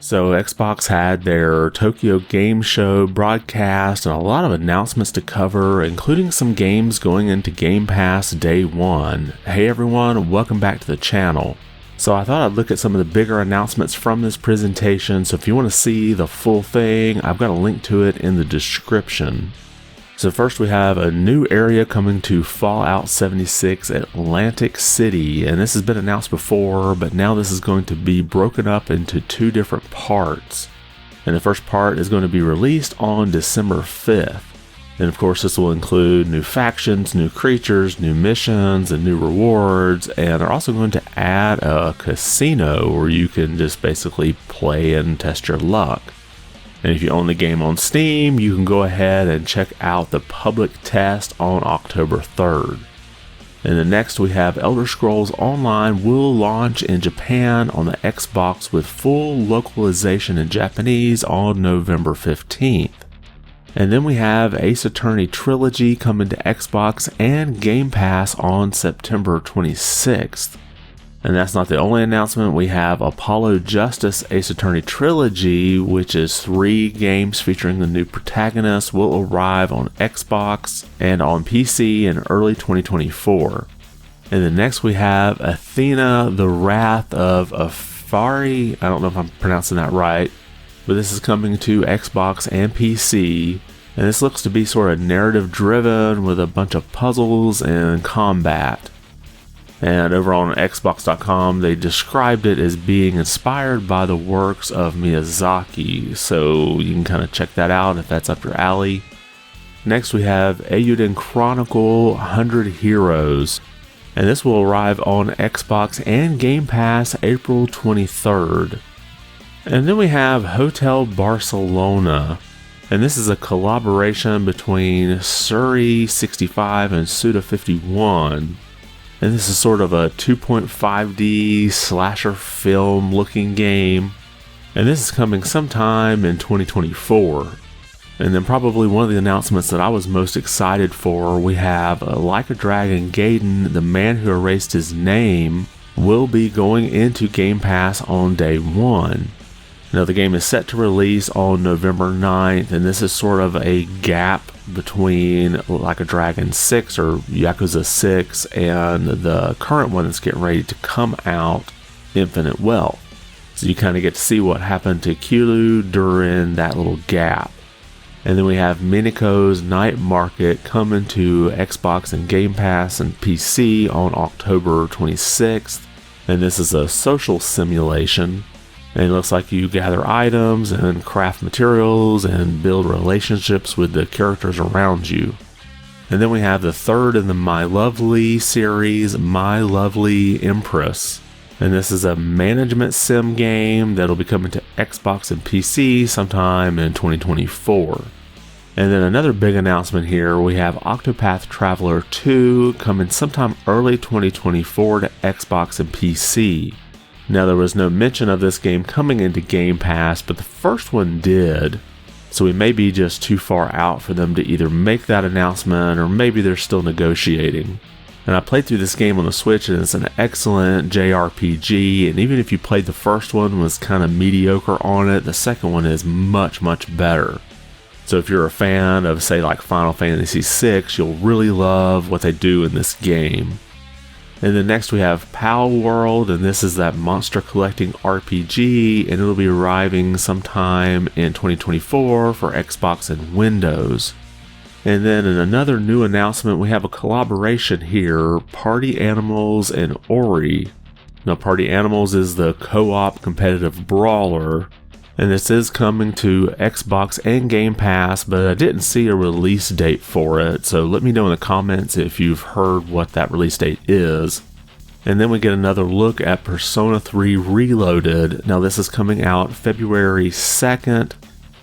So Xbox had their Tokyo Game Show broadcast and a lot of announcements to cover, including some games going into Game Pass Day 1. Hey everyone, welcome back to the channel. So I thought I'd look at some of the bigger announcements from this presentation, so if you want to see the full thing, I've got a link to it in the description. So first we have a new area coming to Fallout 76 Atlantic City, and this has been announced before, but now this is going to be broken up into two different parts. And the first part is going to be released on December 5th. And of course this will include new factions, new creatures, new missions, and new rewards, and they're also going to add a casino where you can just basically play and test your luck. And if you own the game on Steam, you can go ahead and check out the public test on October 3rd. And then next we have Elder Scrolls Online will launch in Japan on the Xbox with full localization in Japanese on November 15th. And then we have Ace Attorney Trilogy coming to Xbox and Game Pass on September 26th. And that's not the only announcement. We have Apollo Justice Ace Attorney Trilogy, which is 3 games featuring the new protagonist, will arrive on Xbox and on PC in early 2024. And then next we have Athena, the Wrath of Afari. I don't know if I'm pronouncing that right, but this is coming to Xbox and PC. And this looks to be sort of narrative driven with a bunch of puzzles and combat. And over on Xbox.com, they described it as being inspired by the works of Miyazaki, so you can kind of check that out if that's up your alley. Next we have Eiyuden Chronicle 100 Heroes, and this will arrive on Xbox and Game Pass April 23rd. And then we have Hotel Barcelona, and this is a collaboration between Suri 65 and Suda51. And this is sort of a 2.5D slasher film looking game. And this is coming sometime in 2024. And then probably one of the announcements that I was most excited for, we have Like a Dragon Gaiden, the Man Who Erased His Name, will be going into Game Pass on day 1. Now the game is set to release on November 9th, and this is sort of a gap between Like a Dragon 6 or Yakuza 6 and the current one that's getting ready to come out, Infinite Wealth. So you kind of get to see what happened to Kiryu during that little gap. And then we have Miniko's Night Market coming to Xbox and Game Pass and PC on October 26th. And this is a social simulation. And it looks like you gather items and craft materials and build relationships with the characters around you. And then we have the third in the My Lovely series, My Lovely Empress. And this is a management sim game that'll be coming to Xbox and PC sometime in 2024. And then another big announcement here, we have Octopath Traveler 2 coming sometime early 2024 to Xbox and PC. Now there was no mention of this game coming into Game Pass, but the first one did, so we may be just too far out for them to either make that announcement or maybe they're still negotiating. And I played through this game on the Switch and it's an excellent JRPG, and even if you played the first one was kind of mediocre on it, the second one is much better. So if you're a fan of say like Final Fantasy VI, you'll really love what they do in this game. And then next we have Pal World, and this is that monster collecting RPG, and it'll be arriving sometime in 2024 for Xbox and Windows. And then in another new announcement, we have a collaboration here, Party Animals and Ori. Now Party Animals is the co-op competitive brawler, and this is coming to Xbox and Game Pass, but I didn't see a release date for it, so let me know in the comments if you've heard what that release date is. And then we get another look at Persona 3 Reloaded. Now this is coming out February 2nd,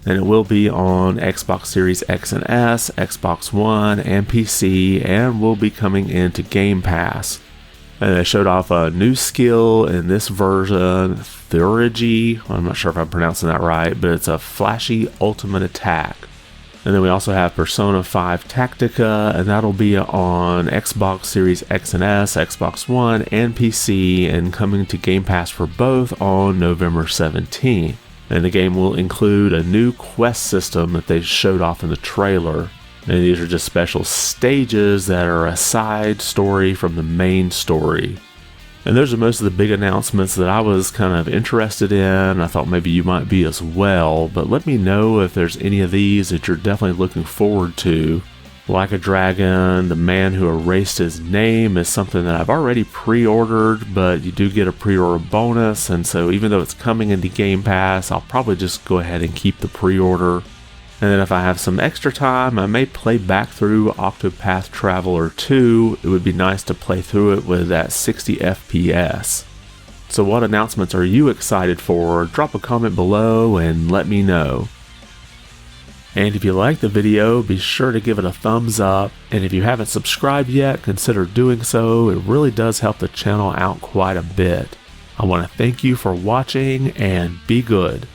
and it will be on Xbox Series X and S, Xbox One, and PC, and will be coming into Game Pass. And they showed off a new skill in this version, Theurgy. I'm not sure if I'm pronouncing that right, but it's a flashy ultimate attack. And then we also have Persona 5 Tactica, and that'll be on Xbox Series X and S, Xbox One, and PC, and coming to Game Pass for both on November 17th. And the game will include a new quest system that they showed off in the trailer. And these are just special stages that are a side story from the main story. And those are most of the big announcements that I was kind of interested in. I thought maybe you might be as well, but let me know if there's any of these that you're definitely looking forward to. Like a Dragon, The Man Who Erased His Name is something that I've already pre-ordered, but you do get a pre-order bonus, and so even though it's coming into Game Pass, I'll probably just go ahead and keep the pre-order. And then if I have some extra time, I may play back through Octopath Traveler 2. It would be nice to play through it with that 60 FPS. So what announcements are you excited for? Drop a comment below and let me know. And if you liked the video, be sure to give it a thumbs up. And if you haven't subscribed yet, consider doing so. It really does help the channel out quite a bit. I want to thank you for watching and be good.